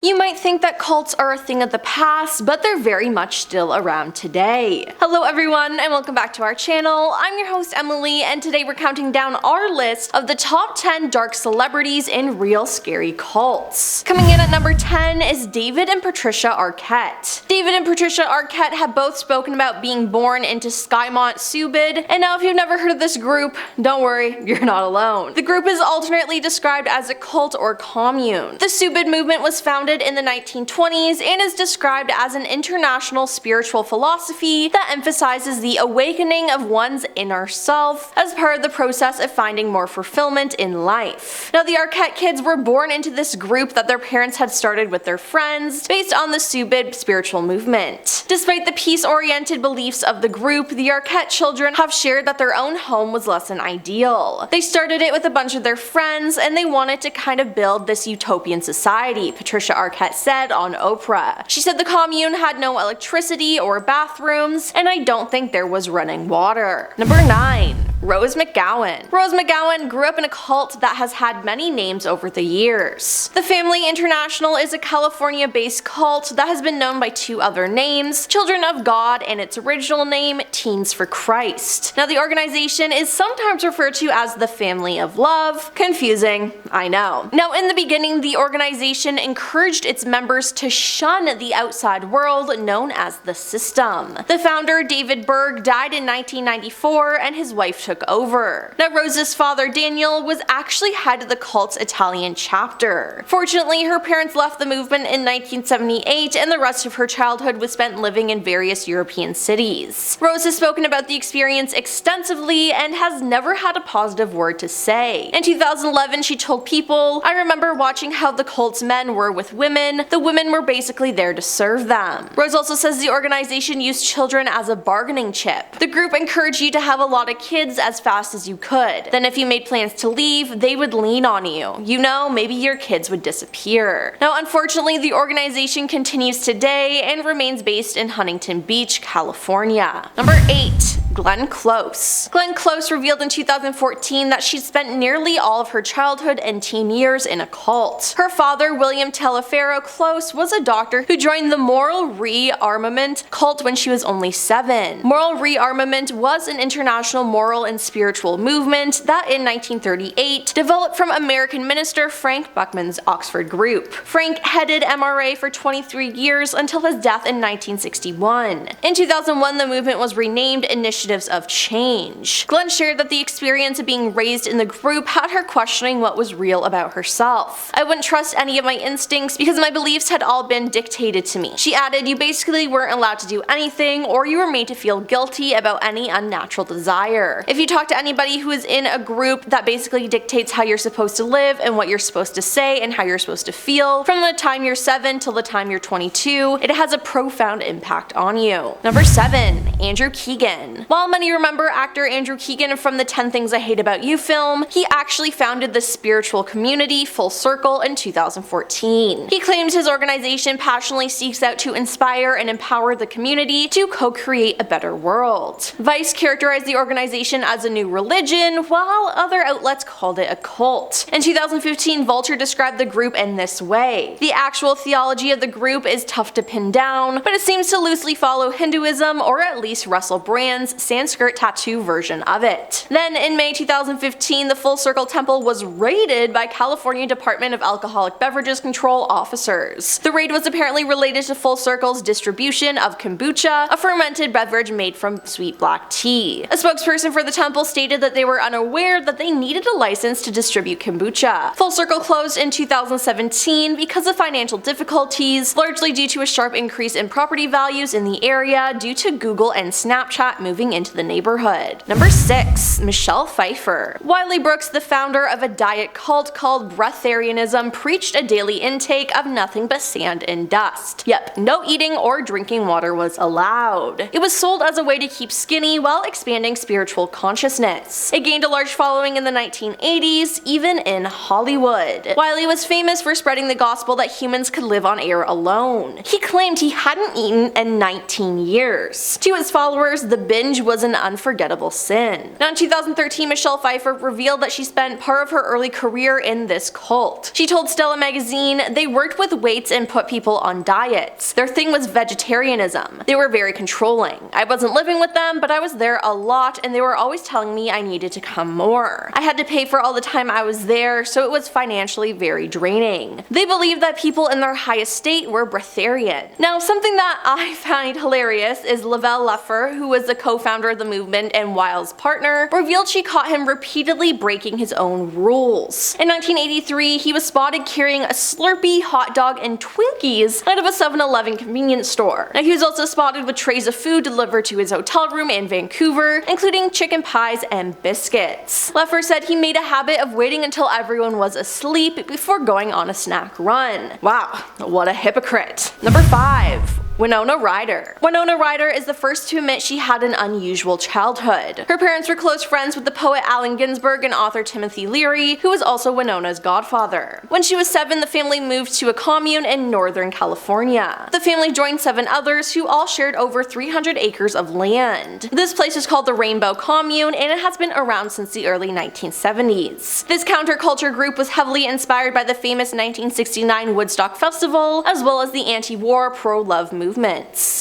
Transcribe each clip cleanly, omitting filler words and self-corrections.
You might think that cults are a thing of the past, but they're very much still around today. Hello everyone, and welcome back to our channel. I'm your host Emily, and today we're counting down our list of the top 10 dark celebrities in real scary cults. Coming in at number 10 is David and Patricia Arquette. David and Patricia Arquette have both spoken about being born into Skymont Subid, and now if you've never heard of this group, don't worry, you're not alone. The group is alternately described as a cult or commune. The Subid movement was founded in the 1920s and is described as an international spiritual philosophy that emphasizes the awakening of one's inner self as part of the process of finding more fulfillment in life. Now, the Arquette kids were born into this group that their parents had started with their friends based on the Subid spiritual movement. Despite the peace-oriented beliefs of the group, the Arquette children have shared that their own home was less than ideal. They started it with a bunch of their friends and they wanted to kind of build this utopian society, Patricia Arquette said on Oprah. She said the commune had no electricity or bathrooms, and I don't think there was running water. Number 9. Rose McGowan. Rose McGowan grew up in a cult that has had many names over the years. The Family International is a California-based cult that has been known by two other names, Children of God and its original name, Teens for Christ. Now, the organization is sometimes referred to as the Family of Love. Confusing, I know. Now, in the beginning, the organization encouraged its members to shun the outside world known as the system. The founder, David Berg, died in 1994 and his wife took over. Now, Rose's father, Daniel, was actually head of the cult's Italian chapter. Fortunately, her parents left the movement in 1978 and the rest of her childhood was spent living in various European cities. Rose has spoken about the experience extensively and has never had a positive word to say. In 2011, she told People, "I remember watching how the cult's men were with women. The women were basically there to serve them." Rose also says the organization used children as a bargaining chip. The group encouraged you to have a lot of kids as fast as you could. Then if you made plans to leave, they would lean on you. You know, maybe your kids would disappear. Now, unfortunately, the organization continues today and remains based in Huntington Beach, California. Number 8. Glenn Close. Glenn Close revealed in 2014 that she'd spent nearly all of her childhood and teen years in a cult. Her father, William Teleferro Close, was a doctor who joined the Moral Rearmament cult when she was only 7. Moral Rearmament was an international moral and spiritual movement that in 1938 developed from American minister Frank Buckman's Oxford group. Frank headed MRA for 23 years until his death in 1961. In 2001, the movement was renamed Initiatives of Change. Glenn shared that the experience of being raised in the group had her questioning what was real about herself. "I wouldn't trust any of my instincts because my beliefs had all been dictated to me." She added, "You basically weren't allowed to do anything, or you were made to feel guilty about any unnatural desire. If you talk to anybody who is in a group that basically dictates how you're supposed to live and what you're supposed to say and how you're supposed to feel, from the time you're 7 till the time you're 22, it has a profound impact on you." Number 7. Andrew Keegan. While many remember actor Andrew Keegan from the 10 Things I Hate About You film, he actually founded the spiritual community Full Circle in 2014. He claims his organization passionately seeks out to inspire and empower the community to co-create a better world. Vice characterized the organization as a new religion, while other outlets called it a cult. In 2015, Vulture described the group in this way: "The actual theology of the group is tough to pin down, but it seems to loosely follow Hinduism or at least Russell Brand's Sanskrit tattoo version of it." Then in May 2015, the Full Circle Temple was raided by California Department of Alcoholic Beverages Control officers. The raid was apparently related to Full Circle's distribution of kombucha, a fermented beverage made from sweet black tea. A spokesperson for the temple stated that they were unaware that they needed a license to distribute kombucha. Full Circle closed in 2017 because of financial difficulties, largely due to a sharp increase in property values in the area due to Google and Snapchat moving into the neighborhood. Number 6. Michelle Pfeiffer. Wiley Brooks, the founder of a diet cult called Breatharianism, preached a daily intake of nothing but sand and dust. Yep, no eating or drinking water was allowed. It was sold as a way to keep skinny while expanding spiritual consciousness. It gained a large following in the 1980s, even in Hollywood. Wiley was famous for spreading the gospel that humans could live on air alone. He claimed he hadn't eaten in 19 years. To his followers, the binge binge was an unforgettable sin. Now in 2013, Michelle Pfeiffer revealed that she spent part of her early career in this cult. She told Stella magazine, "They worked with weights and put people on diets. Their thing was vegetarianism. They were very controlling. I wasn't living with them, but I was there a lot and they were always telling me I needed to come more. I had to pay for all the time I was there, so it was financially very draining. They believed that people in their highest state were breatharian." Now something that I find hilarious is Lavelle Leffer, who was the co-founder of the movement and Wiles' partner, revealed she caught him repeatedly breaking his own rules. In 1983, he was spotted carrying a Slurpee, hot dog, and Twinkies out of a 7-Eleven convenience store. Now he was also spotted with trays of food delivered to his hotel room in Vancouver, including chicken pies and biscuits. Leffer said he made a habit of waiting until everyone was asleep before going on a snack run. Wow, what a hypocrite. Number 5. Winona Ryder. Winona Ryder is the first to admit she had an unusual childhood. Her parents were close friends with the poet Allen Ginsberg and author Timothy Leary, who was also Winona's godfather. When she was 7, the family moved to a commune in Northern California. The family joined 7 others who all shared over 300 acres of land. This place is called the Rainbow Commune and it has been around since the early 1970s. This counterculture group was heavily inspired by the famous 1969 Woodstock Festival, as well as the anti-war, pro-love movement.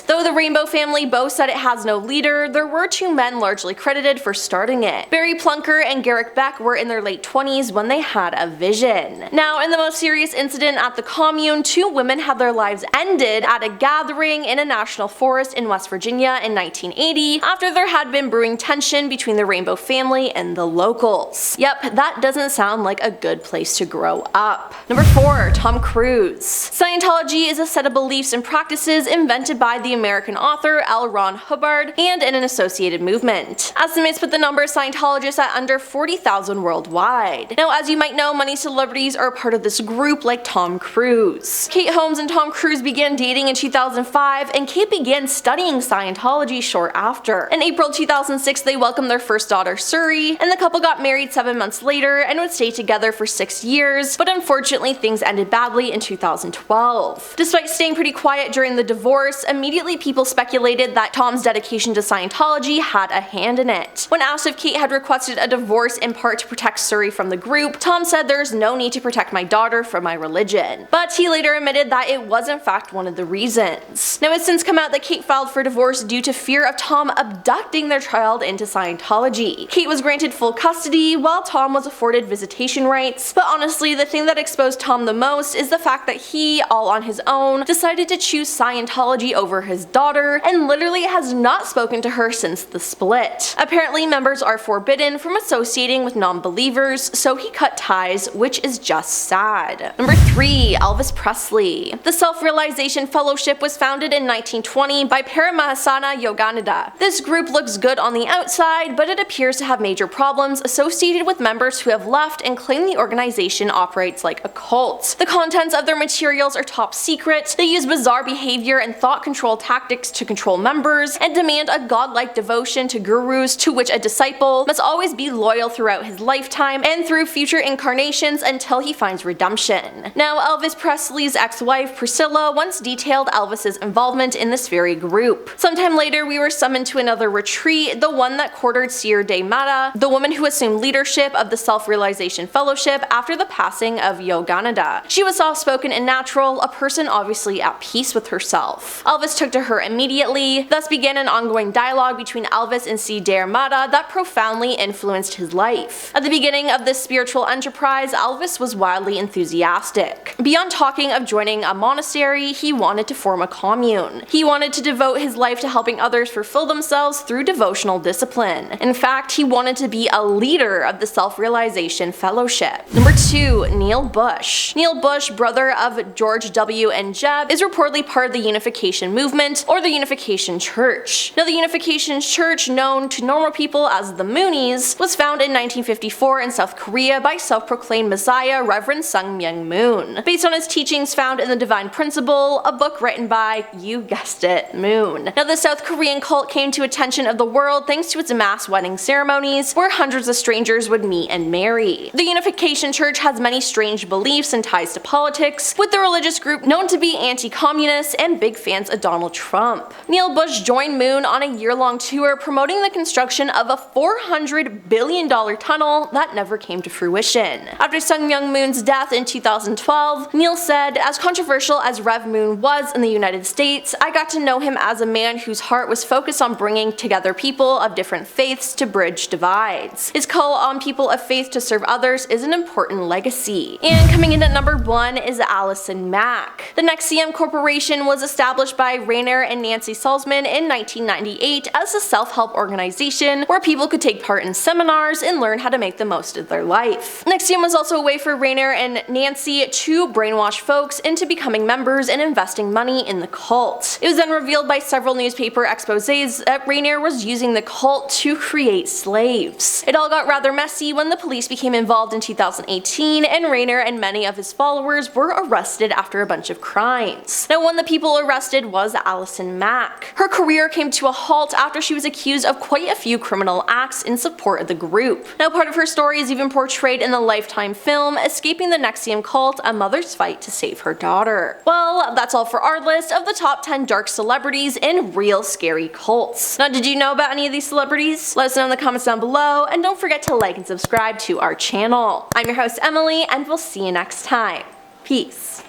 Though the Rainbow family boasts that it has no leader, there were 2 men largely credited for starting it. Barry Plunker and Garrick Beck were in their late 20s when they had a vision. Now, in the most serious incident at the commune, 2 women had their lives ended at a gathering in a national forest in West Virginia in 1980 after there had been brewing tension between the Rainbow family and the locals. Yep, that doesn't sound like a good place to grow up. Number 4. Tom Cruise. Scientology is a set of beliefs and practices invented by the American author L. Ron Hubbard and in an associated movement. Estimates put the number of Scientologists at under 40,000 worldwide. Now, as you might know, many celebrities are a part of this group, like Tom Cruise. Kate Holmes and Tom Cruise began dating in 2005, and Kate began studying Scientology short after. In April 2006, they welcomed their first daughter, Suri, and the couple got married 7 months later and would stay together for 6 years, but unfortunately things ended badly in 2012. Despite staying pretty quiet during the divorce, immediately people speculated that Tom's dedication to Scientology had a hand in it. When asked if Kate had requested a divorce in part to protect Suri from the group, Tom said, "There's no need to protect my daughter from my religion." But he later admitted that it was in fact one of the reasons. Now it's since come out that Kate filed for divorce due to fear of Tom abducting their child into Scientology. Kate was granted full custody while Tom was afforded visitation rights, but honestly the thing that exposed Tom the most is the fact that he, all on his own, decided to choose Scientology over his daughter and literally has not spoken to her since the split. Apparently members are forbidden from associating with non-believers, so he cut ties, which is just sad. Number 3. Elvis Presley. The Self-Realization Fellowship was founded in 1920 by Paramahasana Yogananda. This group looks good on the outside, but it appears to have major problems associated with members who have left and claim the organization operates like a cult. The contents of their materials are top secret, they use bizarre behavior and thought control tactics to control members, and demand a godlike devotion to gurus to which a disciple must always be loyal throughout his lifetime and through future incarnations until he finds redemption. Now, Elvis Presley's ex-wife Priscilla once detailed Elvis's involvement in this very group. Sometime later, we were summoned to another retreat, the one that quartered Sir de Mata, the woman who assumed leadership of the Self-Realization Fellowship after the passing of Yogananda. She was soft-spoken and natural, a person obviously at peace with herself. Elvis took to her immediately, thus began an ongoing dialogue between Elvis and Sir de Mata that profoundly influenced his life. At the beginning of this spiritual enterprise, Elvis was wildly enthusiastic. Beyond talking of joining a monastery, he wanted to form a commune. He wanted to devote his life to helping others fulfill themselves through devotional discipline. In fact, he wanted to be a leader of the Self-Realization Fellowship. Number 2. Neil Bush. Neil Bush, brother of George W. and Jeb, is reportedly part of the Unification Movement, or the Unification Church. Now, the Unification Church, known to normal people as the Moonies, was founded in 1954 in South Korea by self-proclaimed Messiah Reverend Sung Myung Moon, based on his teachings found in the Divine Principle, a book written by, you guessed it, Moon. Now, the South Korean cult came to attention of the world thanks to its mass wedding ceremonies, where hundreds of strangers would meet and marry. The Unification Church has many strange beliefs and ties to politics, with the religious group known to be anti-communist and big fans of Donald Trump. Neil Bush joined Moon on a year-long tour promoting the construction of a $400 billion tunnel that never came to fruition. After Sung Myung Moon's death in 2012, Neil said, "As controversial as Rev Moon was in the United States, I got to know him as a man whose heart was focused on bringing together people of different faiths to bridge divides. His call on people of faith to serve others is an important legacy." And coming in at number 1 is Allison Mack. The NXIVM Corporation was established by Rainer and Nancy Salzman in 1998 as a self-help organization where people could take part in seminars and learn how to make the most of their life. NXIVM was also a way for Rainer and Nancy to brainwash folks into becoming members and investing money in the cult. It was then revealed by several newspaper exposés that Rainer was using the cult to create slaves. It all got rather messy when the police became involved in 2018 and Rainer and many of his followers were arrested after a bunch of crimes. Now, one of the people arrested was Allison Mack. Her career came to a halt after she was accused of quite a few criminal acts in support of the group. Now, part of her story is even portrayed in the Lifetime film Escaping the NXIVM Cult, A Mother's Fight to Save Her Daughter. Well, that's all for our list of the top 10 dark celebrities in real scary cults. Now, did you know about any of these celebrities? Let us know in the comments down below, and don't forget to like and subscribe to our channel. I'm your host Emily, and we'll see you next time. Peace.